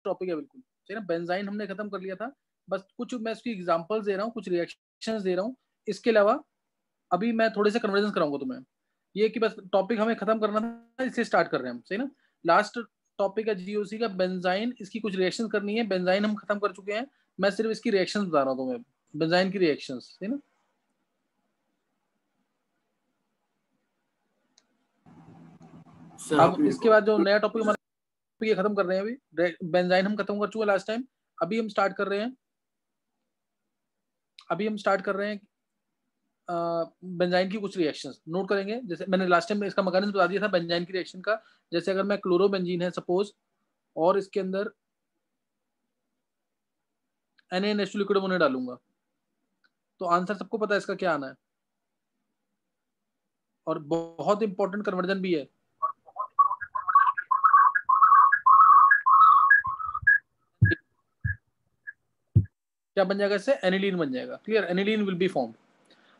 Topic है बिल्कुल, सही ना। बेंजाइन हमने खत्म कर लिया था, बस कुछ मैं इसकी एग्जांपल्स दे रहा हूँ, कुछ रिएक्शंस दे रहा हूँ। इसके अलावा अभी मैं थोड़े से कन्वर्जन कराऊंगा तुम्हें। ये कि बस टॉपिक हमें खत्म करना था, इससे स्टार्ट कर रहे हैं हम, सही ना। लास्ट टॉपिक है जीओसी का बेंजाइन, इसकी कुछ रिएक्शन करनी है। बेंजाइन हम खत्म कर चुके हैं, मैं सिर्फ इसकी रिएक्शंस बता रहा हूँ तुम्हें, बेंजाइन की रिएक्शंस, सही ना। अब इसके बाद जो नया टॉपिक हमारा ये खत्म कर रहे हैं, अभी बेंजाइन हम खत्म कर चुके हैं लास्ट टाइम। अभी हम स्टार्ट कर रहे हैं बेंजाइन की कुछ रिएक्शंस नोट करेंगे। जैसे मैंने लास्ट टाइम इसका मैकेनिज्म बता दिया था बेंजाइन की रिएक्शन का। जैसे अगर मैं क्लोरोबेंजीन है सपोज, और इसके अंदर NaNH2 लिक्विड अमोनिया डालूंगा, तो आंसर सबको पता है इसका क्या आना है, और बहुत इंपॉर्टेंट कन्वर्जन भी है। क्या बन जाएगा इससे? एनिलीन बन जाएगा। Clear, aniline will be form,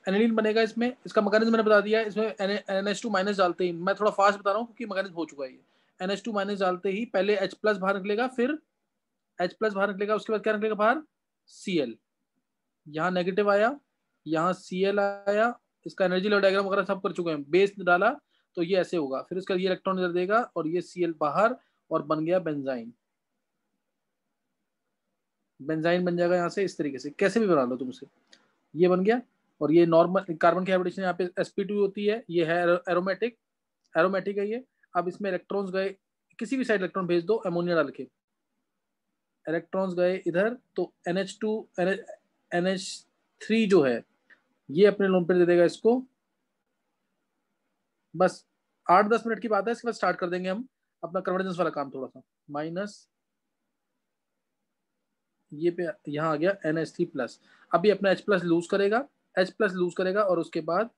aniline बनेगा इसमें। इसका मैकेनिज्म मैंने बता दिया है। इसमें NH2 माइनस डालते ही, मैं थोड़ा फास्ट बता रहा हूँ क्योंकि मैकेनिज्म हो चुका है ये। NH2 माइनस डालते ही पहले H प्लस बाहर निकलेगा, फिर H प्लस बाहर निकलेगा, उसके बाद क्या निकलेगा बाहर? Cl। यहाँ नेगेटिव आया, यहाँ Cl आया। इसका एनर्जी लेवल डायग्राम वगैरह सब कर चुके हैं। बेस डाला तो ये ऐसे होगा, फिर इसका ये इलेक्ट्रॉन इधर देगा और ये Cl बाहर, और बन गया बेंजाइन। बेंजाइन बन जाएगा यहाँ से इस तरीके से, कैसे भी बना लो तुम इसे, ये बन गया। और ये नॉर्मल कार्बन की हाइब्रिडेशन यहाँ पे sp2 होती है, ये है एरोमेटिक, एरोमेटिक है ये। अब इसमें इलेक्ट्रॉन्स गए, किसी भी साइड इलेक्ट्रॉन भेज दो अमोनिया डाल के, इलेक्ट्रॉन्स गए इधर, तो NH2 NH3 जो है ये अपने लोन पे दे देगा इसको। बस 8-10 मिनट की बात है, इसके बाद स्टार्ट कर देंगे हम अपना कन्वर्जेंस वाला काम थोड़ा सा। माइनस ये पे यहाँ आ गया NH3 प्लस। अभी अपना H प्लस लूज करेगा, H प्लस लूज करेगा, और उसके बाद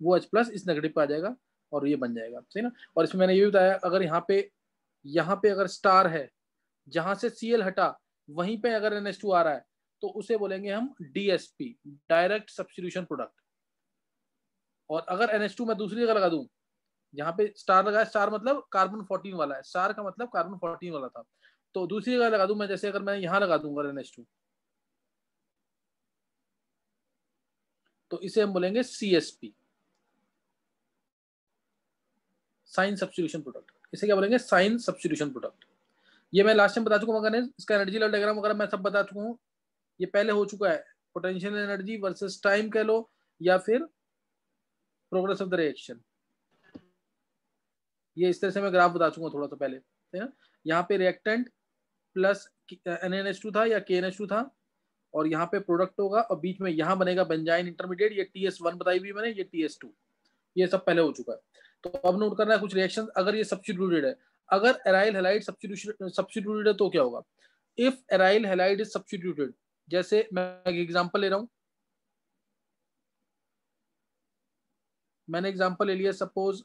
वो H प्लस इस नेगेटिव पे आ जाएगा और ये बन जाएगा, सही ना। और इसमें मैंने ये भी बताया, अगर यहाँ पे अगर स्टार है, जहां से Cl हटा वहीं पे अगर NH2 आ रहा है, तो उसे बोलेंगे हम DSP, डायरेक्ट सब्स्टिट्यूशन प्रोडक्ट। और अगर NH2 मैं दूसरी जगह लगा दूं, यहाँ पे स्टार लगाया, स्टार मतलब कार्बन 14 वाला है, स्टार का मतलब कार्बन 14 वाला था, तो दूसरी जगह लगा दूं मैं, जैसे अगर मैं यहाँ लगा दूंगा NH2, तो इसे हम बोलेंगे CSP, साइन सब्स्टिट्यूशन प्रोडक्ट। इसे क्या बोलेंगे? Cine substitution product. ये मैं लास्ट टाइम बता चुका हूँ, इसका एनर्जी लेवल डायग्राम वगैरह मैं सब बता चुका हूँ, ये पहले हो चुका है। पोटेंशियल एनर्जी वर्सेस टाइम कह लो, या फिर प्रोग्रेस ऑफ द रिएक्शन, ये इस तरह से मैं ग्राफ बता चुका हूँ थोड़ा सा पहले, है ना। यहाँ पे रिएक्टेंट प्लस NaNH2 था या KNH2 था, और यहाँ पे प्रोडक्ट होगा, और बीच में यहाँ बनेगा बेंजाइन इंटरमीडिएट, ये TS1 बताई हुई मैंने, ये TS2, ये सब पहले हो चुका है। तो अब नोट करना है कुछ रिएक्शन, अगर ये सब्स्टिट्यूटेड है, अगर एराइल हैलाइड सब्स्टिट्यूटेड है तो क्या होगा? If aryl halide is substituted, जैसे मैं एग्जांपल ले रहा हूँ, मैंने एग्जांपल ले लिया, सपोज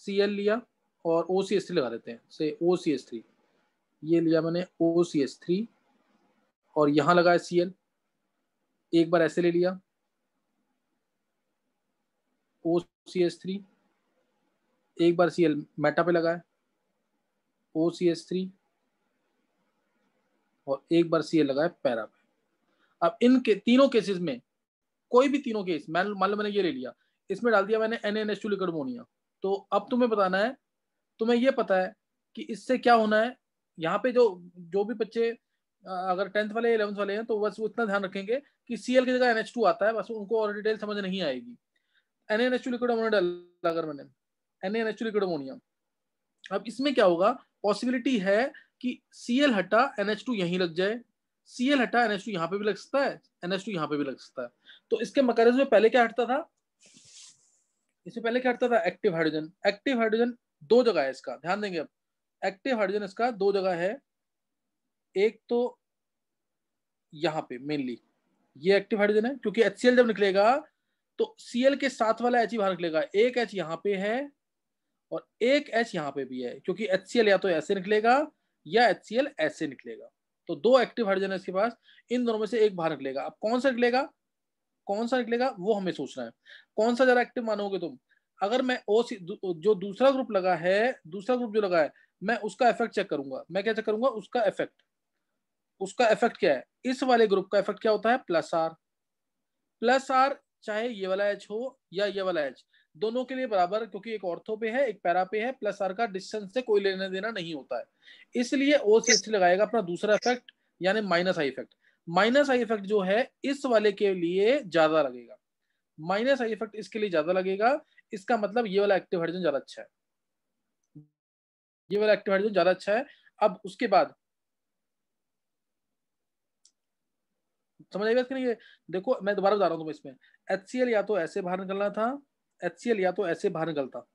Cl लिया और OCH3 लगा देते हैं, से OCH3, ये लिया मैंने OCH3 और यहां लगाया Cl, एक बार ऐसे ले लिया OCH3, एक बार Cl मेटा पे लगाया OCH3, और एक बार Cl लगाया पैरा पे। अब इन के तीनों केसेस में, कोई भी तीनों केस, मान लो मैंने ये ले लिया, इसमें डाल दिया मैंने NaNH2 लिक्विड अमोनिया, तो अब तुम्हें बताना है, तुम्हें ये पता है कि इससे क्या होना है। यहाँ पे जो भी बच्चे अगर 10th वाले 11th वाले हैं, तो बस वो इतना ध्यान रखेंगे कि Cl की जगह NH2 आता है, बस उनको और डिटेल समझ नहीं आएगी। NaNH2 लिक्विड अमोनिया डाला अगर मैंने, NaNH2 लिक्विड अमोनिया, अब इसमें क्या होगा? पॉसिबिलिटी है कि Cl हटा NH2 यहीं लग जाए, Cl हटा NH2 यहाँ पे भी लग सकता है, NH2 यहाँ पे भी लग सकता है। तो इसके मैकेनिज्म में पहले क्या हटता था? इससे पहले क्या हटता था? Active hydrogen. एक्टिव हाइड्रोजन दो जगह है, इसका ध्यान देंगे। अब एक्टिव हाइड्रोजन इसका दो जगह है, एक तो यहाँ पे मेनली ये एक्टिव हाइड्रोजन है, क्योंकि HCl जब निकलेगा तो Cl के साथ वाला H ही बाहर निकलेगा। एक H यहाँ पे है और एक H यहाँ पे भी है, क्योंकि HCl या तो ऐसे निकलेगा या HCl ऐसे निकलेगा। तो दो एक्टिव हाइड्रोजन है इसके पास, इन दोनों में से एक बाहर निकलेगा। अब कौन सा निकलेगा, कौन सा निकलेगा वो हमें सोचना है। कौन सा ज्यादा एक्टिव मानोगे तुम? अगर मैं जो दूसरा ग्रुप लगा है, दूसरा ग्रुप जो लगा है मैं उसका इफेक्ट चेक करूंगा। मैं क्या चेक करूंगा? उसका इफेक्ट। उसका इफेक्ट क्या है? इस वाले ग्रुप का इफेक्ट क्या होता है? Plus are. प्लस आर चाहे ये वाला एच हो या ये वाला एच, दोनों के लिए बराबर, क्योंकि एक ऑर्थो पे है एक पैरा पे है। प्लस आर का डिस्टेंस से कोई लेना देना नहीं होता है, इसलिए OCH3 लगाएगा अपना दूसरा इफेक्ट, यानी minus I effect. Minus I effect जो है इस वाले के लिए ज्यादा लगेगा। माइनस आई इफेक्ट इसके लिए ज्यादा लगेगा। इसका मतलब ये वाला एक्टिव हाइड्रोजन ज्यादा अच्छा है, ये वाला एक्टिव हाइड्रोजन ज्यादा अच्छा है। अब उसके बाद समझ आएगा इसके लिए। देखो मैं दोबारा बता रहा हूँ तुम्हें, इसमें HCl या तो ऐसे बाहर निकलना था, HCl या तो ऐसे बाहर निकलता,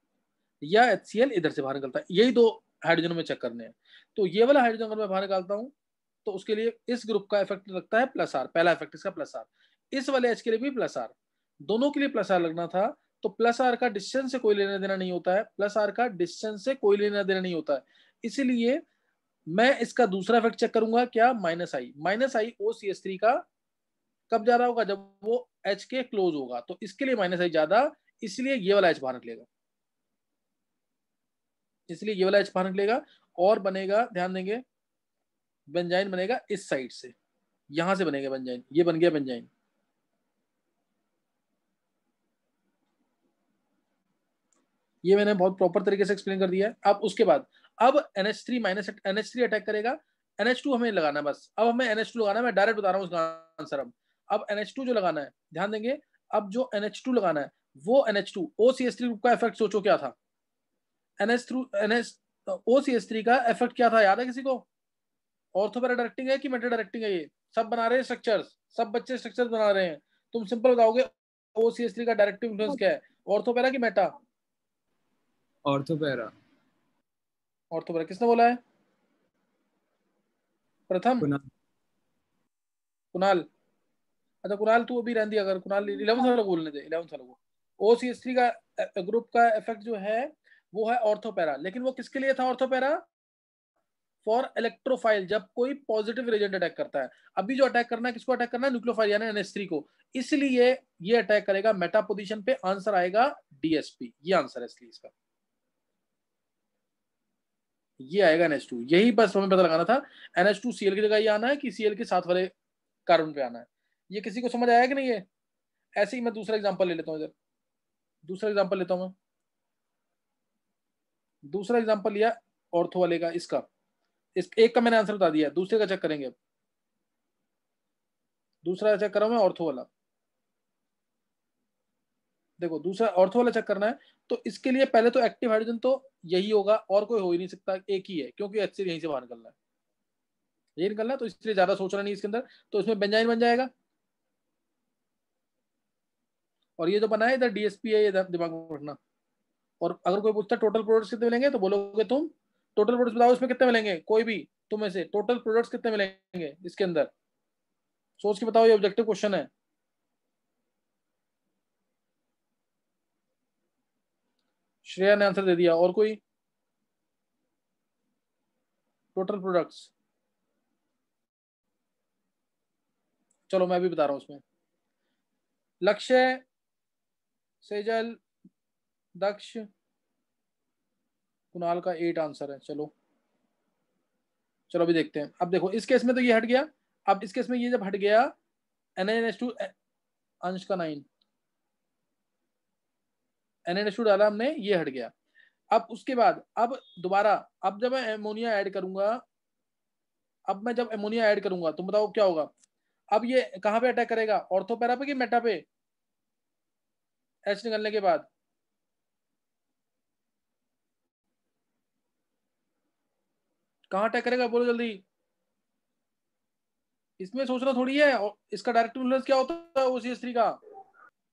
या HCl इधर से बाहर निकलता। यही दो हाइड्रोजन में चेक करने हैं। तो ये वाला हाइड्रोजन अगर मैं बाहर निकालता हूँ तो उसके लिए इस ग्रुप का इफेक्ट लगता है प्लस आर, पहला इफेक्ट इसका प्लस आर। इस वाले एच के लिए भी प्लस आर, दोनों के लिए प्लस आर लगना था। तो प्लस आर का डिस्टेंस से कोई लेना देना नहीं होता है, प्लस आर का डिस्टेंस से कोई लेना देना नहीं होता है। इसीलिए मैं इसका दूसरा इफेक्ट चेक करूंगा, क्या? माइनस आई। माइनस आई OCH3 का कब ज्यादा होगा? जब वो H के क्लोज होगा, तो इसके लिए माइनस आई ज्यादा, इसलिए ये वाला H बाहर निकलेगा, इसलिए ये वाला H बाहर निकलेगा। और बनेगा, ध्यान देंगे, बेंजाइन बनेगा इस साइड से, यहां से बनेगा बेंजाइन। ये बन गया बेंजाइन। ये मैंने बहुत प्रॉपर तरीके से एक्सप्लेन कर दिया है। अब उसके बाद अब NH3 माइनस NH3 अटैक करेगा, NH2 हमें लगाना है बस। अब हमें NH2 लगाना है, मैं डायरेक्ट बता रहा हूँ उसका आंसर। अब NH2 जो लगाना है, ध्यान देंगे, अब जो NH2 लगाना है वो NH2 OCH3 ग्रुप का इफेक्ट सोचो क्या था? OCH3 का इफेक्ट क्या था, याद है किसी को? ऑर्थो पैरा डायरेक्टिंग है कि मेटा डायरेक्टिंग है? ये सब बना रहे हैं स्ट्रक्चर्स, सब बच्चे स्ट्रक्चर्स बना रहे हैं। तुम सिंपल बताओगे OCH3 का डायरेक्टिव इन्फ्लुएंस क्या है, ऑर्थो पैरा की मेटा? ऑर्थोपैरा। Ortho para. किसने बोला है? प्रथम? कुणाल। कुणाल? अच्छा कुणाल तू अभी रहने दिया, अगर कुणाल 11th वाला बोलने दे, 11th वाला को। OCH3 का ग्रुप का इफेक्ट जो है वो है ऑर्थोपैरा, लेकिन वो किसके लिए था ऑर्थोपैरा? फॉर इलेक्ट्रोफाइल, जब कोई पॉजिटिव रेजेंट अटैक करता है। अभी जो अटैक करना है, किसको अटैक करना है? न्यूक्लियोफाइल यानी NH3 को। इसलिए ये अटैक करेगा मेटा पोजीशन पे। आंसर आएगा DSP, ये आंसर है इसलिए इसका, ये आएगा NH2। यही बस हमें पता लगाना था, NH2 Cl की जगह ये आना है कि Cl के साथ वाले कार्बन पे आना है। ये किसी को समझ आया कि नहीं? है ऐसे ही। मैं दूसरा एग्जांपल ले लेता हूँ इधर, दूसरा एग्जांपल लेता हूँ मैं। दूसरा एग्जांपल लिया ऑर्थो वाले का, इसका, इस एक का मैंने आंसर बता दिया, दूसरे का चेक करेंगे। दूसरा चेक करा मैं ऑर्थो वाला। देखो दूसरा ऑर्थो वाला चेक करना है, तो इसके लिए पहले तो एक्टिव हाइड्रोजन तो यही होगा, और कोई हो ही नहीं सकता, एक ही है, क्योंकि एच से यहीं से बाहर निकलना है, यही निकलना है, तो इसलिए ज्यादा सोचना नहीं इसके अंदर। तो इसमें बेंजाइन बन जाएगा, और ये जो बना है इधर DSP है, ये दिमाग में रखना। और अगर कोई पूछता टोटल प्रोडक्ट्स कितने मिलेंगे, तो बोलोगे तुम टोटल प्रोडक्ट्स बताओ इसमें कितने मिलेंगे, कोई भी तुम्हें से टोटल प्रोडक्ट्स कितने मिलेंगे इसके अंदर, सोच के बताओ, ये ऑब्जेक्टिव क्वेश्चन है। श्रेया ने आंसर दे दिया, और कोई? टोटल प्रोडक्ट्स, चलो मैं भी बता रहा हूं उसमें। लक्ष्य, सेजल, दक्ष, कुणाल का 8 आंसर है। चलो चलो अभी देखते हैं। अब देखो इस केस में तो ये हट गया। अब इस केस में ये जब हट गया, NaNH2, अंश का 9, NaNH2 डाला हमने, ये हट गया। अब उसके बाद अब दोबारा, अब जब मैं एमोनिया ऐड करूंगा, अब मैं जब एमोनिया ऐड करूंगा, तुम बताओ क्या होगा? अब ये कहां पे अटैक करेगा, ऑर्थोपैरा पे कि मेटा पे? एच निकलने के बाद कहां अटैक करेगा, बोलो जल्दी। इसमें सोचना थोड़ी है, और इसका डायरेक्ट इन्फ्लुएंस क्या होता है OCH3 का?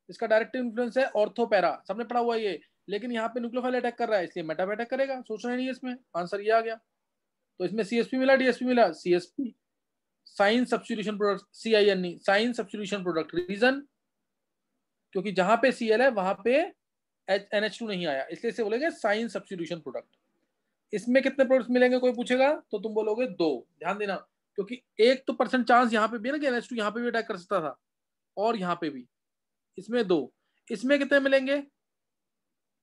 इसका डायरेक्ट इन्फ्लुएंस है ऑर्थोपैरा, सबने पढ़ा हुआ ये। लेकिन यहाँ पे न्यूक्लियोफाइल अटैक कर रहा है, इसलिए मेटा पे अटैक करेगा, सोचना नहीं है इसमें, आंसर ये आ गया। तो इसमें CSP मिला, DSP मिला, CSP, cine substitution product, CINE, cine substitution product. Reason, क्योंकि जहां पे Cl है वहां पे NH2 नहीं आया, इसलिए इसे बोलेंगे साइन सब्स्टिट्यूशन प्रोडक्ट। इसमें कितने प्रोडक्ट्स मिलेंगे कोई पूछेगा तो तुम बोलोगे 2। ध्यान देना, क्योंकि एक तो परसेंट चांस यहाँ पे भी है ना कि NH2 यहाँ पे भी अटैक कर सकता था, और यहाँ पे भी। इसमें 2। इसमें कितने मिलेंगे?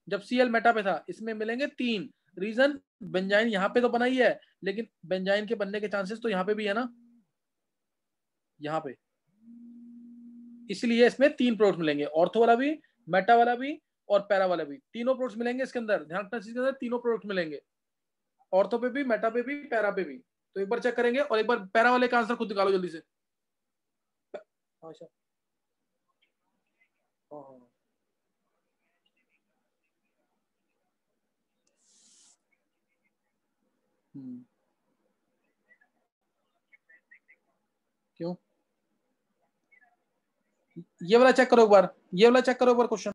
जब Cl मेटा पे था, इसमें मिलेंगे 3। रीजन, बेंजाइन यहाँ पे तो बना ही है, लेकिन बेंजाइन के बनने के चांसेस तो यहाँ पे भी है ना, यहाँ पे। इसलिए इसमें 3 प्रोडक्ट मिलेंगे, ऑर्थो वाला भी, मेटा वाला भी और पैरा वाला भी, तीनों प्रोडक्ट मिलेंगे इसके अंदर। ध्यान रखना इसके अंदर तीनों प्रोडक्ट मिलेंगे, ऑर्थो पे भी, मेटा पे भी, पैरा पे भी। तो एक बार चेक करेंगे और एक बार पैरा वाले का आंसर खुद निकालो जल्दी से। अच्छा, हाँ, क्यों? ये वाला चेक करो एक बार, ये वाला चेक करो एक बार क्वेश्चन।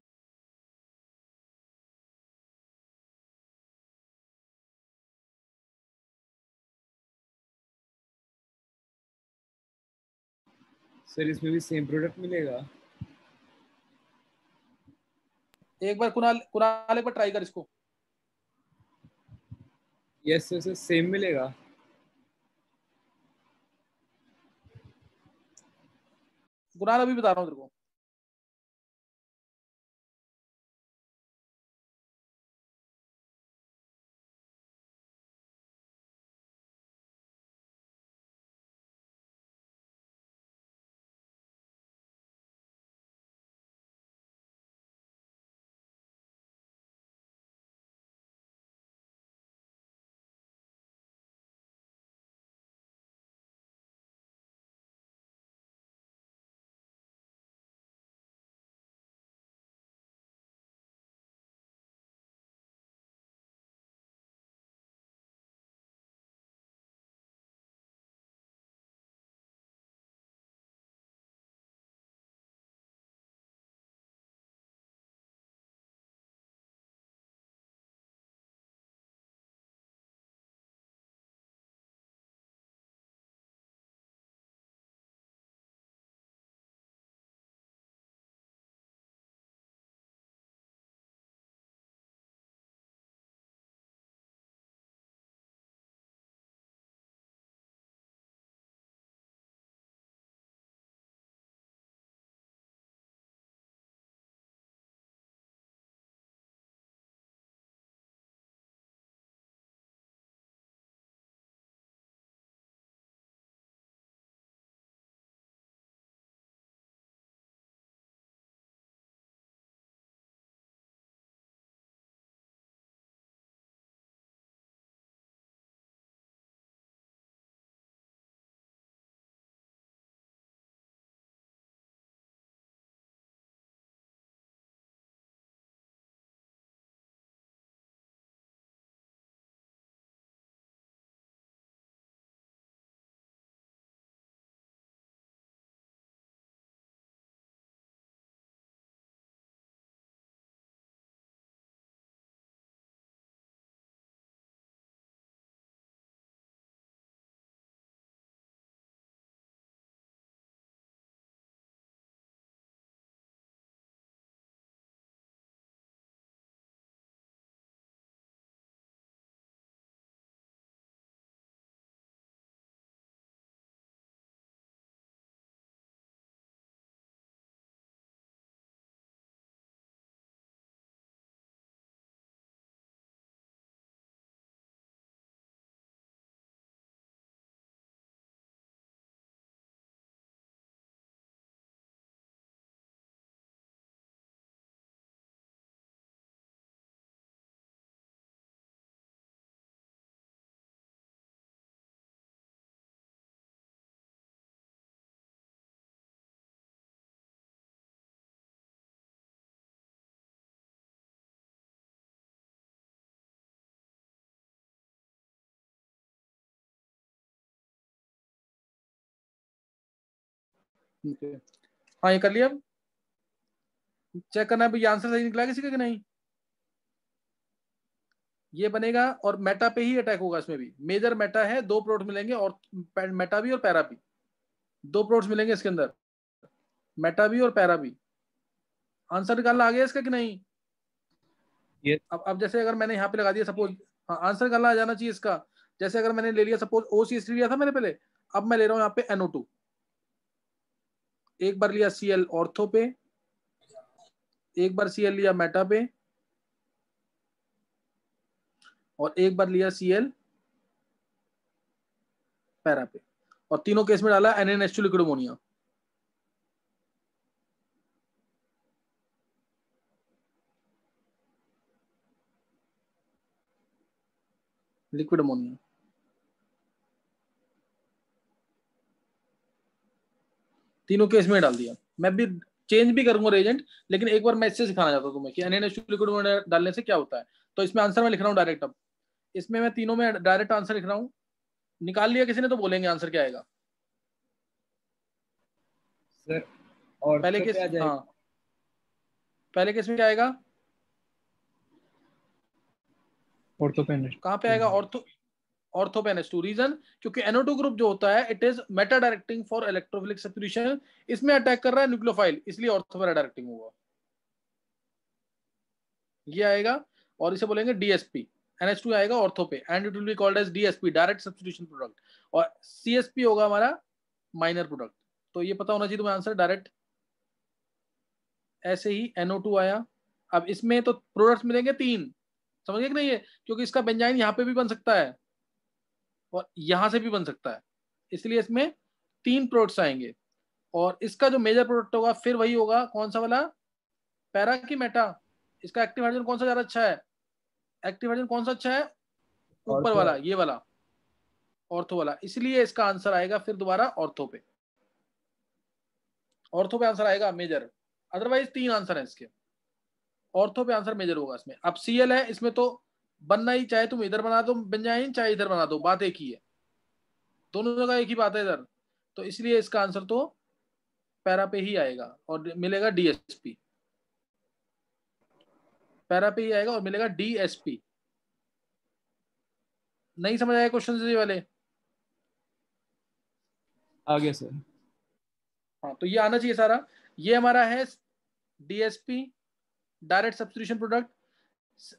सर इसमें भी सेम प्रोडक्ट मिलेगा? एक बार कुणाल, कुणाल एक बार ट्राई कर इसको। यस सर, सेम मिलेगा। कुणाल अभी बता रहा हूँ तेरे को। Okay. हाँ, ये कर लिया। अब चेक करना है ये आंसर सही निकला किसी का कि नहीं। ये बनेगा और मेटा पे ही अटैक होगा। इसमें भी मेजर मेटा है, 2 प्रोडक्ट मिलेंगे और मेटा भी और पैरा भी, 2 प्रोडक्ट मिलेंगे इसके अंदर, मेटा भी और पैरा भी। आंसर निकालना आ गया इसका कि नहीं? ये अब जैसे अगर मैंने यहाँ पे लगा दिया सपोज, हाँ आंसर निकालना आ जाना चाहिए इसका। जैसे अगर मैंने ले लिया सपोज OCH लिया था मैंने पहले, अब मैं ले रहा हूँ यहाँ पे NO2। एक बार लिया Cl ऑर्थो पे, एक बार Cl लिया मेटा पे, और एक बार लिया Cl पैरा पे, और तीनों केस में डाला NaNH2 liquid ammonia. Liquid ammonia तीनों केस में डाल दिया। मैं भी चेंज भी करूंगा रेजेंट, लेकिन एक बार मैं इससे सिखाना चाहता हूं तुम्हें कि NaNH2 लिक्विड अमोनिया डालने से क्या होता है। तो इसमें आंसर मैं लिख रहा हूँ डायरेक्ट। अब इसमें मैं तीनों में डायरेक्ट आंसर लिख रहा हूँ। निकाल लिया किसी ने तो बोलेंगे आंसर क्या आएगा। सर पहले ऑर्थो पे केस, आ हाँ, जाएगा। पहले केस में क्या आएगा, ऑर्थोपेनिस्ट। कहाँ पे आएगा, ऑर्थो, ऑर्थो पे NH2। रीजन, क्योंकि NO2 ग्रुप जो होता है it is Meta directing for electrophilic substitution, इसमें अटैक कर रहा है न्यूक्लियोफाइल, इसलिए ऑर्थो पे डायरेक्टिंग होगा, ये आएगा। और इसे बोलेंगे DSP। NH2 आएगा ऑर्थो पे and it will be called as DSP, direct substitution product. और CSP होगा हमारा माइनर प्रोडक्ट। तो ये पता होना चाहिए तुम्हें आंसर डायरेक्ट। ऐसे ही NO2 आया। अब इसमें तो प्रोडक्ट्स मिलेंगे 3, समझ गए कि नहीं, है क्योंकि इसका बेंजाइन यहाँ पे भी बन सकता है और यहां से भी बन सकता है, इसलिए इसमें 3 प्रोडक्ट्स आएंगे। और इसका जो मेजर प्रोडक्ट होगा फिर वही होगा, कौन सा वाला, पैरा की मेटा। इसका एक्टिव हाइड्रोजन कौन सा ज्यादा अच्छा है, एक्टिव हाइड्रोजन कौन सा अच्छा है, ऊपर ऑर्थो वाला, वाला। ये वाला, ऑर्थो वाला। इसलिए इसका आंसर आएगा फिर दोबारा ऑर्थो पे, ऑर्थो पे आंसर आएगा मेजर। अदरवाइज 3 आंसर है इसके, ऑर्थो पे आंसर मेजर होगा इसमें। अब Cl है, इसमें तो बनना ही, चाहे तुम इधर बना दो बेंजाइन चाहे इधर बना दो, बात एक ही है, दोनों जगह एक ही बात है इधर। तो इसलिए इसका आंसर तो पैरा पे ही आएगा और मिलेगा DSP, पैरा पे ही आएगा और मिलेगा DSP। नहीं समझ आया क्वेश्चन ये वाले। आ गया सर। हाँ, तो ये आना चाहिए सारा। ये हमारा है DSP, डायरेक्ट सब्स्टिट्यूशन प्रोडक्ट।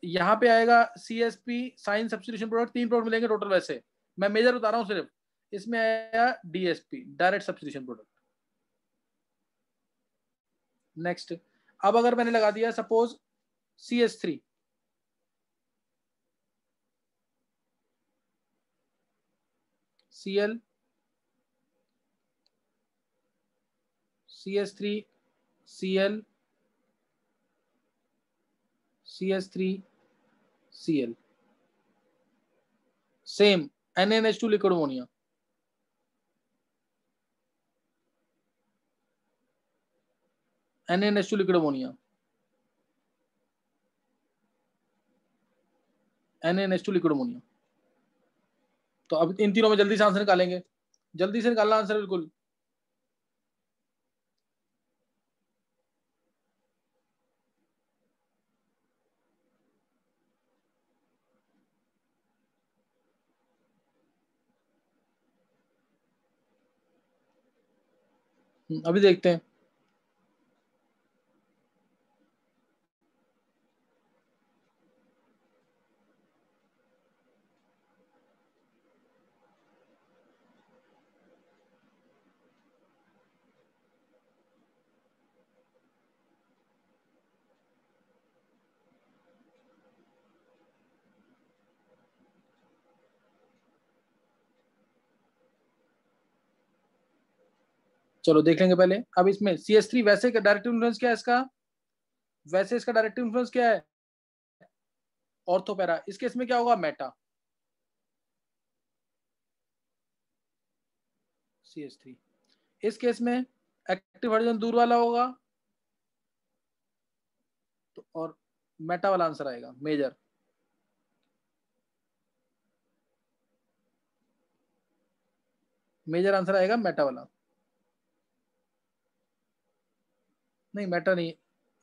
यहाँ पे आएगा CSP, cine substitution product. 3 product मिलेंगे टोटल। वैसे मैं मेजर बता रहा हूँ सिर्फ, इसमें आया DSP, direct substitution product. Next, अब अगर मैंने लगा दिया suppose CS3, Cl, CS3, Cl, CS3, Cl, same NaNH2 liquid ammonia. NaNH2 liquid ammonia, NaNH2 liquid ammonia. तो अब इन तीनों में जल्दी से आंसर निकालेंगे, जल्दी से निकालना आंसर बिल्कुल। अभी देखते हैं। चलो देख लेंगे पहले। अब इसमें CS3 वैसे का डायरेक्टिव इन्फ्लुएंस क्या है इसका, वैसे इसका डायरेक्टिव इन्फ्लुएंस क्या है, ऑर्थोपैरा। इस केस में क्या होगा, मेटा। CS3 इस केस में एक्टिव हाइड्रोजन दूर वाला होगा, तो और मेटा वाला आंसर आएगा मेजर। मेजर आंसर आएगा मेटा वाला। नहीं मेटा नहीं,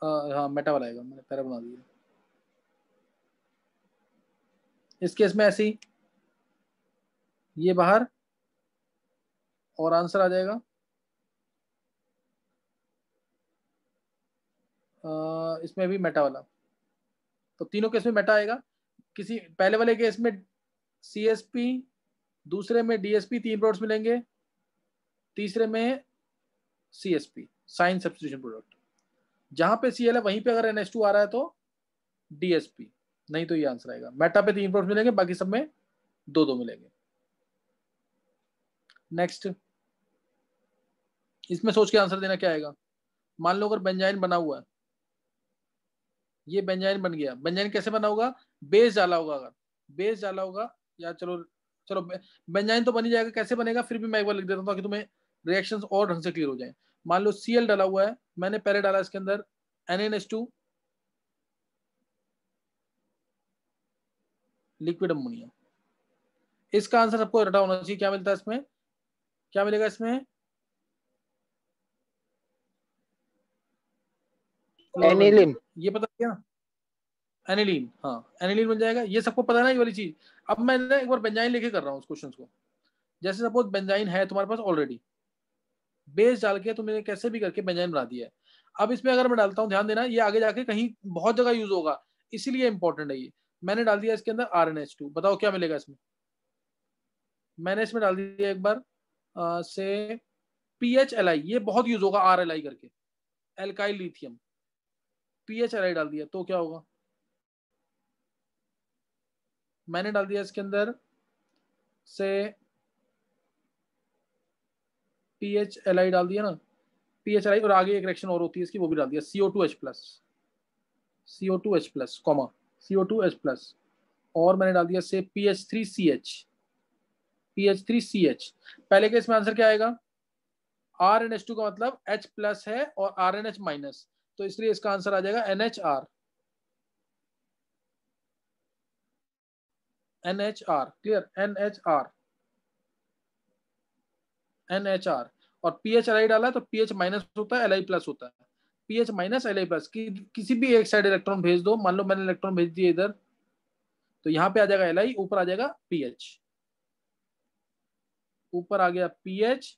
हाँ मेटा वाला आएगा, मैंने पैरा बना दिया। इस केस में ऐसे ही ये बाहर और आंसर आ जाएगा इसमें भी मेटा वाला। तो तीनों केस में मेटा आएगा। किसी पहले वाले केस में CSP, दूसरे में DSP, 3 प्रोडक्ट्स मिलेंगे, तीसरे में CSP, साइन सब्स्टिट्यूशन प्रोडक्ट। जहां पे Cl है वहीं पे अगर NH2 आ रहा है तो DSP, नहीं तो ये आंसर आएगा। मेटा पे 3 प्रोडक्ट मिलेंगे, बाकी सब में 2-2 मिलेंगे। नेक्स्ट, इसमें सोच के आंसर देना क्या आएगा। मान लो अगर बेंजाइन बना हुआ है, ये बेंजाइन बन गया। बेंजाइन कैसे बना होगा, बेस डाला होगा। अगर बेस डाला होगा, या चलो चलो बेंजाइन तो बन ही जाएगा, कैसे बनेगा फिर भी मैं एक बार लिख देता हूँ ताकि तुम्हें रिएक्शंस और ढंग से क्लियर हो जाए। मान लो Cl डाला हुआ है, मैंने पहले डाला इसके अंदर NaNH2 लिक्विड अमोनिया। इसका आंसर सबको रटा होना चाहिए। क्या मिलता है इसमें, क्या मिलेगा इसमें, एनिलिन। ये पता क्या, एनिलीन। हाँ एनिलीन बन जाएगा, ये सबको पता है ना ये वाली चीज। अब मैं ना एक बार बेंजाइन लेके कर रहा हूँ उस क्वेश्चन को। जैसे सपोज बेंजाइन है तुम्हारे पास ऑलरेडी, बेस डाल के तुमने कैसे भी करके बेंजाइन बना दिया है। अब इसमें अगर मैं डालता हूँ, ध्यान देना, ये आगे जाके कहीं बहुत जगह यूज होगा, इसीलिए इंपॉर्टेंट है ये। मैंने डाल दिया इसके अंदर RNH2, बताओ क्या मिलेगा इसमें। मैंने इसमें डाल दिया एक बार से PHLi, ये बहुत यूज होगा RLi करके, एल्काइल लिथियम। PHLi डाल दिया तो क्या होगा, मैंने डाल दिया इसके अंदर से PHLi डाल दिया ना, PHLi, और आगे एक रिएक्शन और होती है इसकी, वो भी डाल दिया, CO2H+, CO2H+, कॉमा CO2H+, और मैंने डाल दिया से PH3CH, PH3CH। पहले के इसमें आंसर क्या आएगा, RNH2 का मतलब H+ है और RNH-, तो इसलिए इसका आंसर आ जाएगा NHR। NHR clear, NHR। और PHLi डाला तो PH- होता है, Li+ होता है, PH- Li+, किसी भी एक साइड इलेक्ट्रॉन भेज दो। मान लो मैंने इलेक्ट्रॉन भेज दिए इधर, तो यहाँ पे आ जाएगा Li, ऊपर आ जाएगा PH, ऊपर आ गया PH,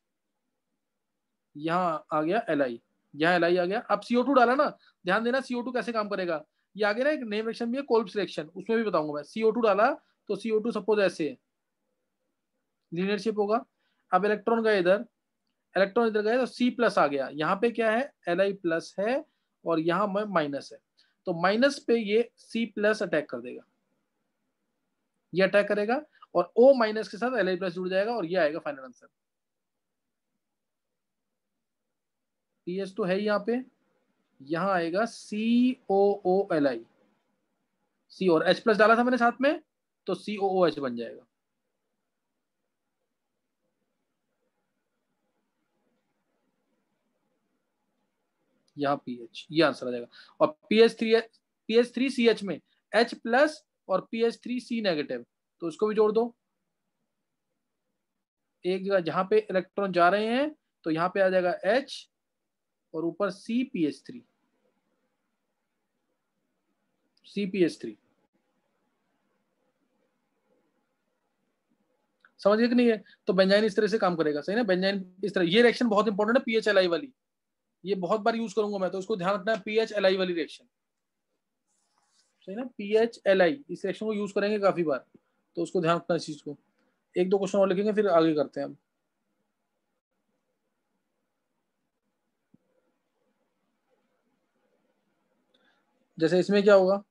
यहाँ आ गया Li, यहाँ Li आ गया। अब CO2 डाला ना, ध्यान देना CO2 कैसे काम करेगा। ये आगे ना एक नेम रिएक्शन भी है, कोल्ब्स रिएक्शन, उसमें भी बताऊंगा मैं। CO2 डाला तो CO2 सपोज ऐसे है, लीनियर शेप होगा। अब इलेक्ट्रॉन गए इधर, इलेक्ट्रॉन इधर गए तो C+ आ गया, यहाँ पे क्या है Li+ है, और यहाँ में माइनस है, तो माइनस पे ये C+ अटैक कर देगा, ये अटैक करेगा, और O- के साथ Li+ जुड़ जाएगा, और ये आएगा फाइनल आंसर। पीएच तो है ही यहाँ पे, यहाँ आएगा COOLi, C और H+ डाला था मैंने साथ में, तो COOH बन जाएगा। यहाँ PH, ये आंसर आ जाएगा। और PH3CH में H+ और PH3C-, तो उसको भी जोड़ दो एक जगह, जहां पे इलेक्ट्रॉन जा रहे हैं, तो यहाँ पे आ जाएगा H और ऊपर CPH3। समझ गए कि नहीं है। तो बेंजाइन इस तरह से काम करेगा, सही ना, बेंजाइन इस तरह। ये रिएक्शन बहुत इंपॉर्टेंट है, PHLi वाली, ये बहुत बार यूज करूंगा मैं, तो इसको ध्यान रखना है, PHLi वाली रिएक्शन, सही ना, PHLi, इस रिएक्शन को यूज करेंगे काफी बार, तो उसको ध्यान रखना इस चीज को। 1-2 क्वेश्चन और लिखेंगे, फिर आगे करते हैं हम। जैसे इसमें क्या होगा,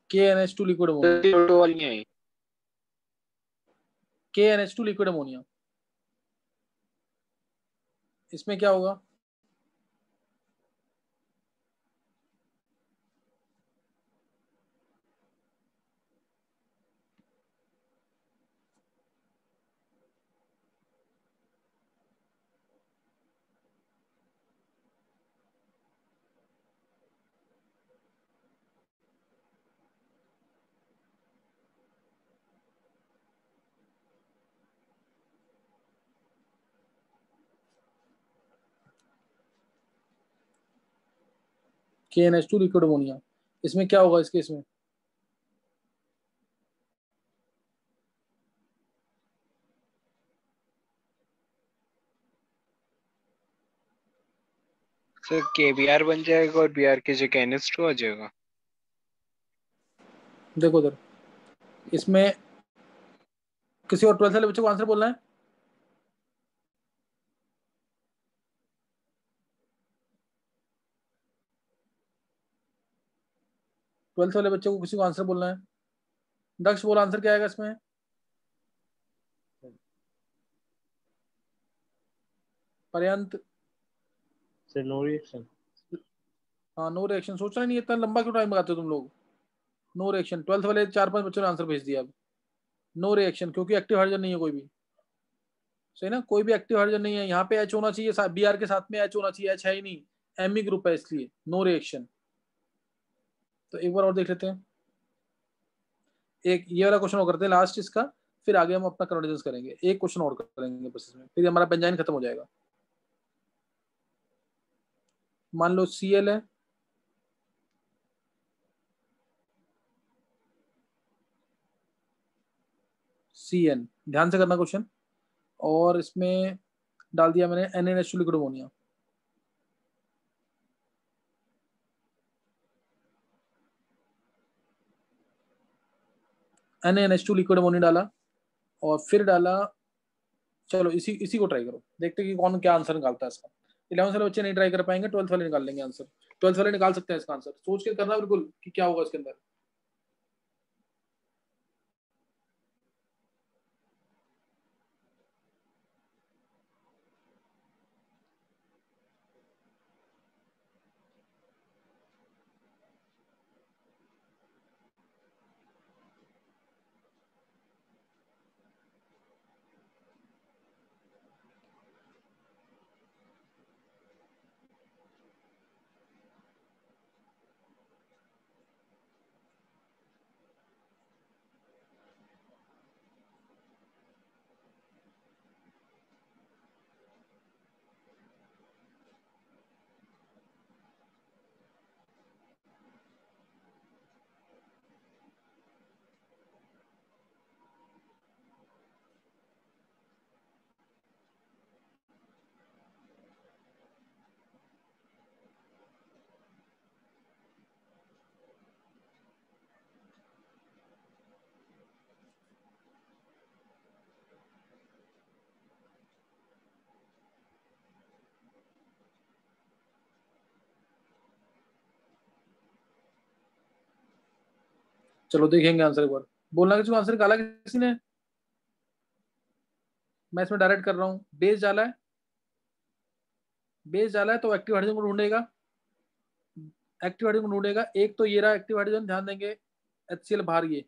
KNH2 liquid ammonia, KNH2 liquid ammonia, इसमें क्या होगा, KNH2 लिक्विड अमोनिया, इसमें क्या होगा, इसके इसमें सर KBr बन जाएगा और Br की जगह NH2 आ जाएगा। देखो उधर, इसमें किसी और 12th वाले बच्चे को आंसर बोलना है। 12th वाले बच्चे को किसी को आंसर बोलना है। दक्ष बोल आंसर क्या आएगा इसमें? पर्यंत? Sir no reaction. हाँ नो रिएक्शन। सोचना नहीं, इतना लंबा क्यों टाइम लगाते हो तुम लोग? No reaction. 12th वाले 4-5 बच्चों ने आंसर भेज दिया। अब नो रिएक्शन क्योंकि एक्टिव हाइड्रोजन नहीं है कोई भी। सही ना, कोई भी एक्टिव हाइड्रोजन नहीं है। यहाँ पे एच होना चाहिए, बी आर के साथ में एच होना चाहिए, एच है ही नहीं, एमी ग्रुप है, इसलिए नो रिएक्शन। तो एक बार और देख लेते हैं, एक ये वाला क्वेश्चन और करते हैं लास्ट इसका, फिर आगे हम अपना कन्वर्जेंस करेंगे। एक क्वेश्चन और करेंगे बस इसमें, फिर हमारा बेंजाइन खत्म हो जाएगा। मान लो Cl है, Cn, ध्यान से करना क्वेश्चन, और इसमें डाल दिया मैंने NaNH2 liquid ammonia. NaNH2 liquid ammonia डाला, और फिर डाला, चलो इसी इसी को ट्राई करो, देखते हैं कि कौन क्या आंसर निकालता है इसका। 11th वाले बच्चे नहीं ट्राई कर पाएंगे, 12th वाले निकाल लेंगे आंसर। 12th वाले निकाल सकते हैं इसका आंसर, सोच के करना बिल्कुल कि क्या होगा इसके अंदर। चलो देखेंगे आंसर एक बार। बोलना किसी को आंसर निकाला किसी ने? मैं इसमें डायरेक्ट कर रहा हूँ। बेस डाला है, बेस डाला है तो एक्टिव हाइड्रोजन को ढूंढेगा, एक्टिव हाइड्रोजन को ढूंढेगा। एक तो ये रहा एक्टिव हाइड्रोजन, ध्यान देंगे HCl बाहर, ये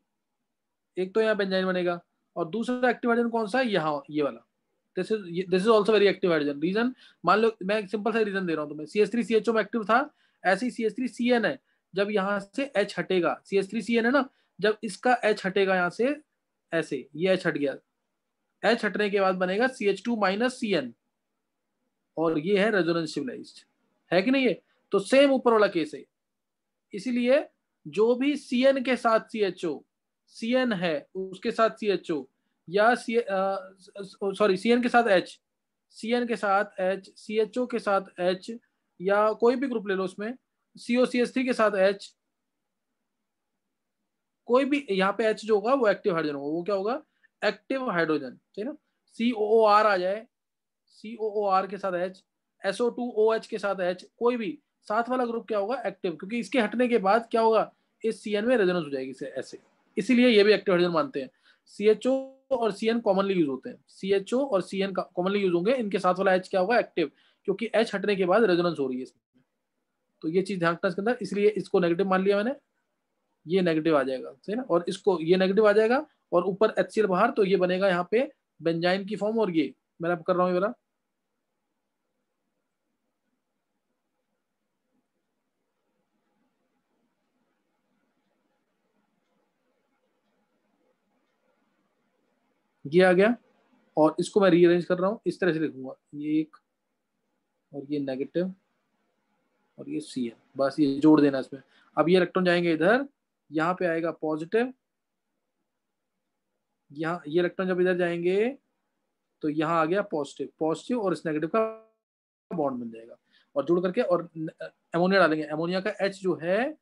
एक तो यहाँ बेंजाइन बनेगा, और दूसरा एक्टिव हाइड्रोजन कौन सा है? यहाँ ये वाला। This is also very active hydrogen. Reason मान लो, मैं एक सिंपल सा रीजन दे रहा हूँ तुम्हें। CH3CHO में एक्टिव था, ऐसे ही CH3CN है। जब यहाँ से H हटेगा, CH3CN है ना, जब इसका H हटेगा यहाँ से, ऐसे ये H हट गया, H हटने के बाद बनेगा CH2-CN, और ये है रेजोनेंस स्टेबलाइज्ड, है कि नहीं ये? तो सेम ऊपर वाला केस है। इसीलिए जो भी CN के साथ CHO, CN है उसके साथ CHO, या सॉरी CN के साथ H, CN के साथ H, CHO के साथ H, या कोई भी ग्रुप ले लो उसमें, COCH3 के साथ H, कोई भी यहाँ पे H जो होगा वो एक्टिव हाइड्रोजन होगा। वो क्या होगा? एक्टिव हाइड्रोजन, ठीक है ना। COOR आ जाए, COOR के साथ H, SO2OH के साथ H, कोई भी साथ वाला ग्रुप क्या होगा? एक्टिव, क्योंकि इसके हटने के बाद क्या होगा? इस CN में रेजोनेंस हो जाएगी ऐसे। इसीलिए ये भी एक्टिव हाइड्रोजन मानते हैं। CHO और CN कॉमनली यूज होते हैं, CHO और CN कॉमनली यूज होंगे, इनके साथ वाला H क्या होगा? एक्टिव, क्योंकि H हटने के बाद रेजोनेंस हो रही है इसमें। तो ये चीज ध्यान रखना इसके अंदर, इसलिए इसको नेगेटिव मान लिया मैंने, ये नेगेटिव आ जाएगा, सही ना, और इसको ये नेगेटिव आ जाएगा, और ऊपर HCl बाहर, तो ये बनेगा यहाँ पे बेंजाइन की फॉर्म। और ये मैं कर रहा हूँ ये वाला, ये आ गया, और इसको मैं रीअरेंज कर रहा हूँ, इस तरह से लिखूंगा, ये एक, और ये नेगेटिव, और ये CN, बस ये जोड़ देना इसमें। अब ये इलेक्ट्रॉन जाएंगे इधर, यहाँ पे आएगा पॉजिटिव, यहाँ ये इलेक्ट्रॉन जब इधर जाएंगे तो यहाँ आ गया पॉजिटिव, पॉजिटिव, और इस नेगेटिव का बॉन्ड बन जाएगा, और जुड़ करके, और अमोनिया डालेंगे, अमोनिया का H जो है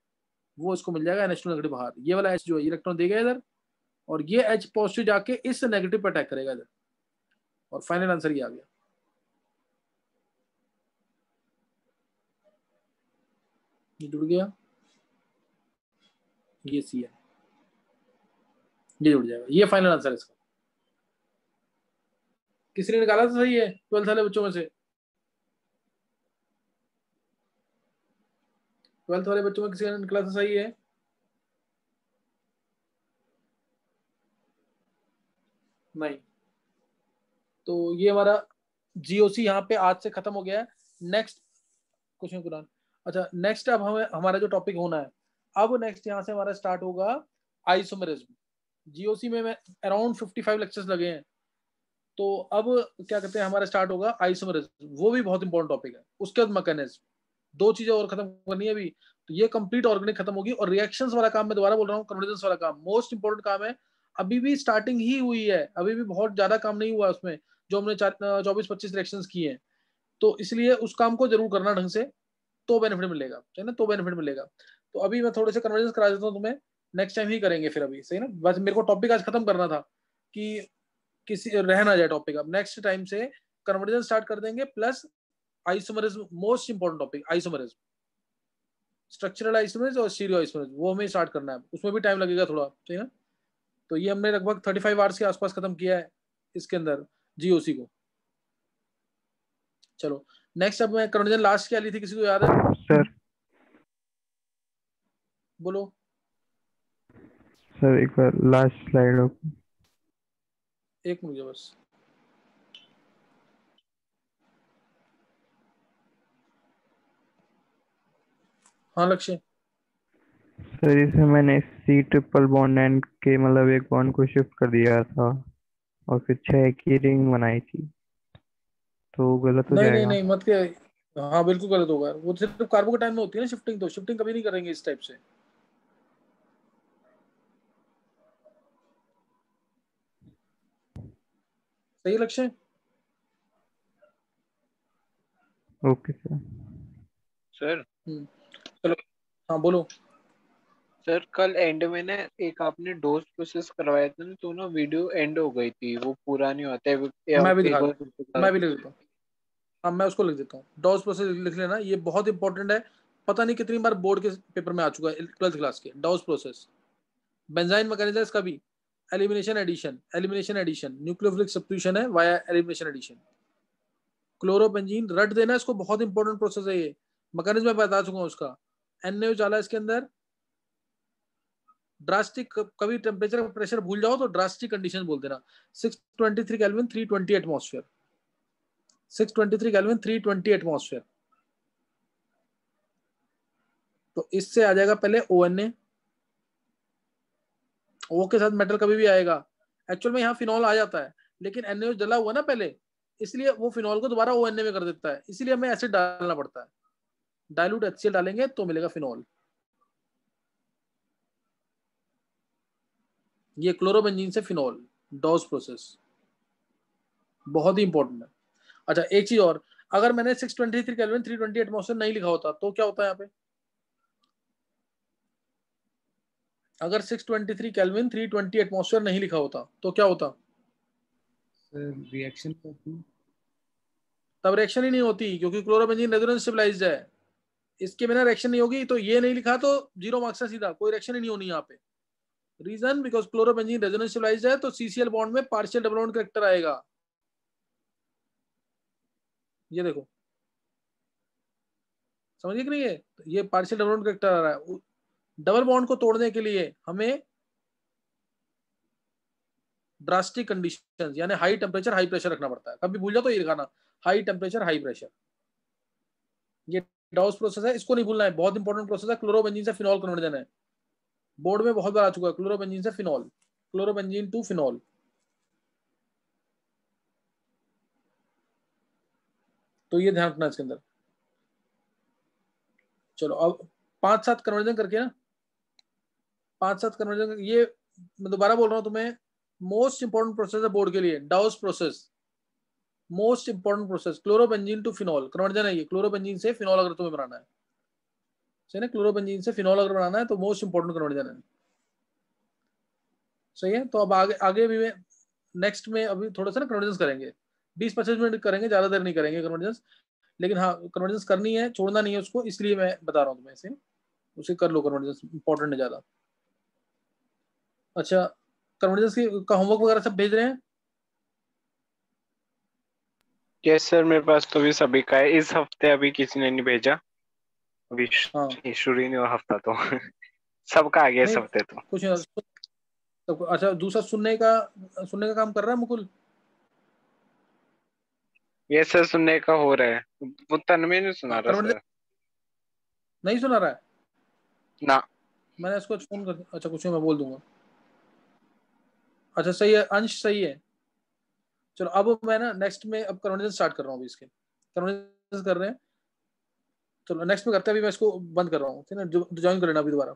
वो इसको मिल जाएगा NH2 नेगेटिव बाहर, ये वाला H जो है इलेक्ट्रॉन देगा इधर, और ये H पॉजिटिव जाके इस नेगेटिव पर अटैक करेगा इधर, और फाइनल आंसर ये आ गया। ये जुड़ गया, ये सी है, ये जुड़ जाएगा। ये फाइनल आंसर है इसका। किसी ने निकाला तो सही है 12th वाले बच्चों में से? 12th वाले बच्चों में किसी ने निकला तो सही है? नहीं। तो ये हमारा जीओसी यहाँ पे आज से खत्म हो गया है। Next question Quran. अच्छा, नेक्स्ट अब हमें हमारा जो टॉपिक होना है, अब नेक्स्ट यहाँ से हमारा स्टार्ट होगा आइसोमेरिज्म। जीओसी में अराउंड 55 लेक्चर्स लगे हैं, तो अब क्या कहते हैं हमारा स्टार्ट होगा आइसोमेरिज्म। वो भी बहुत इंपॉर्टेंट टॉपिक है। उसके बाद मैकेनिज्म, दो चीजें और खत्म करनी है अभी, तो ये कंप्लीट ऑर्गेनिक खत्म होगी। और रिएक्शंस वाला काम मैं दोबारा बोल रहा हूँ, कन्वर्जेंस वाला काम मोस्ट इंपॉर्टेंट काम है। अभी भी स्टार्टिंग ही हुई है, अभी भी बहुत ज्यादा काम नहीं हुआ उसमें, जो हमने 24-25 रिएक्शंस किए हैं। तो इसलिए उस काम को जरूर करना ढंग से, तो बेनिफिट मिलेगा, है ना, तो बेनिफिट मिलेगा। तो अभी मैं थोड़े से कन्वर्जेंस करा देता हूँ तुम्हें, नेक्स्ट टाइम ही करेंगे फिर। अभी सही ना, बस मेरे को टॉपिक आज खत्म करना था कि किसी रह ना जाए टॉपिक। अब नेक्स्ट टाइम से कन्वर्जेंस स्टार्ट कर देंगे, plus isomerism, most important topic isomerism, structural isomerism और स्टीरियो आइसोमेरिज्म, वो हमें स्टार्ट करना है। उसमें भी टाइम लगेगा थोड़ा, ठीक है ना। तो ये हमने लगभग 35 आवर्स के आसपास खत्म किया है इसके अंदर जीओसी को। चलो नेक्स्ट, अब मैं कन्वर्जन लास्ट क्या ली थी, किसी को याद है? सर बोलो सर एक बार लास्ट स्लाइड हो। एक मुझे बस। हाँ लक्ष्य। सर इसे मैंने सी ट्रिपल बॉन्ड एंड के मतलब एक बॉन्ड को शिफ्ट कर दिया था और फिर 6 की रिंग बनाई थी, तो गलत हो नहीं नहीं जाएगा? नहीं मत क्या, हाँ बिल्कुल गलत होगा। वो सिर्फ कार्बो के टाइम में होती है ना शिफ्टिंग, तो शिफ्टिंग कभी नहीं करेंगे इस टाइप से। सही लक्ष्य। Okay sir. सर चलो हाँ बोलो। सर कल एंड में ना एक आपने डोज प्रोसेस करवाया था ना, तो ना वीडियो एंड हो गई थी, वो पूरा नहीं होता है। मैं भी एक दिखा बार दूँ, फिर से बता मैं भी लिख दीजिए। देता हूँ। हाँ मैं उसको लिख देता हूँ, डॉस प्रोसेस लिख लेना, ये बहुत इंपॉर्टेंट है। पता नहीं कितनी बार बोर्ड के पेपर में आ चुका है 12th क्लास के। डॉस प्रोसेस, बेंजाइन मैकेनिज्म इसका भी, elimination addition, elimination addition, nucleophilic substitution है वाया एलिमिनेशन एडिशन। क्लोरोबेंजीन रट देना इसको, बहुत इंपॉर्टेंट प्रोसेस है ये। मैकेनिज्म मैं बता चुका हूँ उसका। NaO डाला इसके अंदर, ड्रास्टिक, कभी टेम्परेचर प्रेशर भूल जाओ तो ड्रास्टिक कंडीशन बोल देना। 623 केल्विन 320 एटमॉस्फेयर, 623 केल्विन 320 एटमॉस्फेयर। तो इससे आ जाएगा पहले ONA, O के साथ मेटल कभी भी आएगा। एक्चुअल में यहाँ फिनॉल आ जाता है, लेकिन NaO जला हुआ ना पहले, इसलिए वो फिनॉल को दोबारा ONA में कर देता है, इसीलिए हमें एसिड डालना पड़ता है। डाइल्यूट HCl डालेंगे तो मिलेगा फिनॉल। ये क्लोरोबेंजीन से फिनॉल, डॉस प्रोसेस बहुत ही इंपॉर्टेंट है। अच्छा एक चीज और, अगर मैंने 623 केल्विन 320 एटमॉस्फेयर नहीं लिखा होता तो क्या होता है यहाँ पे? अगर 623 केल्विन 320 एटमॉस्फेयर नहीं लिखा होता तो क्या होता? रिएक्शन होती। तब रिएक्शन ही नहीं होती, क्योंकि क्लोरोबेंजीन रेजोनेंस स्टेबलाइज्ड है। इसके बिना रिएक्शन नहीं होगी, तो ये नहीं लिखा तो 0 मार्क्स है सीधा, कोई रिएक्शन ही नहीं होनी यहाँ पे। Reason, because chlorobenzene resonance stabilized है, तो CCl बॉन्ड में पार्शियल डबल बॉन्ड कैरेक्टर आएगा। ये देखो, समझिए कि नहीं है, ये पार्शियल डबल बॉन्ड कैरेक्टर आ रहा है। डबल बॉन्ड को तोड़ने के लिए हमें ड्रास्टिक कंडीशंस, यानी हाई टेम्परेचर हाई प्रेशर रखना पड़ता है। कभी भूल जाओ तो ये लिखाना, हाई टेम्परेचर हाई प्रेशर। ये डॉस प्रोसेस है, इसको नहीं भूलना है, बहुत इंपॉर्टेंट प्रोसेस है। क्लोरोबेंजीन से फिनॉल कन्वर्जन है, बोर्ड में बहुत बार आ चुका है। क्लोरोबेंजीन से फिनॉल, क्लोरोबेंजीन टू फिनॉल। तो ये ध्यान रखना इसके अंदर। चलो अब 5-7 कन्वर्जन करके ना, 5-7 कन्वर्जन, ये मैं दोबारा बोल रहा हूँ तुम्हें, मोस्ट इंपॉर्टेंट प्रोसेस है बोर्ड के लिए, Dow's process, most important process. Chlorobenzene to phenol conversion है ये, क्लोरोबेंजीन से फिनॉल अगर तुम्हें बनाना है, सही ना, क्लोरोबेंजीन से फिनॉल अगर बनाना है तो मोस्ट इंपॉर्टेंट कन्वर्जन है। सही है, तो अब आगे आगे भी मैं नेक्स्ट में अभी थोड़ा सा ना कन्वर्जेंस करेंगे, 20-25 मिनट करेंगे, ज्यादा देर नहीं करेंगे कन्वर्जेंस। लेकिन हाँ कन्वर्जेंस करनी है, छोड़ना नहीं है उसको, इसलिए मैं बता रहा हूँ तुम्हें, इसे उसे कर लो कन्वर्जेंस, इंपॉर्टेंट है ज्यादा। अच्छा, कन्वर्जेंस का होमवर्क वगैरह सब भेज रहे हैं? यस सर, मेरे पास तो भी सभी का है। इस हफ्ते अभी किसी ने नहीं भेजा, अभी हाँ शुरू ही नहीं हुआ हफ्ता तो सबका आ गया इस नहीं, हफ्ते तो। कुछ नहीं, अच्छा दूसरा सुनने का काम कर रहा है मुकुल? ये सर सुनने का हो रहा है, वो तन्मय नहीं सुना रहा कन्वर्जेंस सर। नहीं सुना रहा है? ना। मैंने इसको फोन कर, अच्छा कुछ नहीं, मैं बोल दूंगा। अच्छा सही है अंश, सही है। चलो अब मैं ना नेक्स्ट में अब कन्वर्जेंस स्टार्ट कर रहा हूँ अभी, इसके कन्वर्जेंस कर रहे हैं। चलो नेक्स्ट में करते हैं, अभी मैं इसको बंद कर रहा हूँ, ठीक है ना? ज्वाइन कर लेना अभी दोबारा।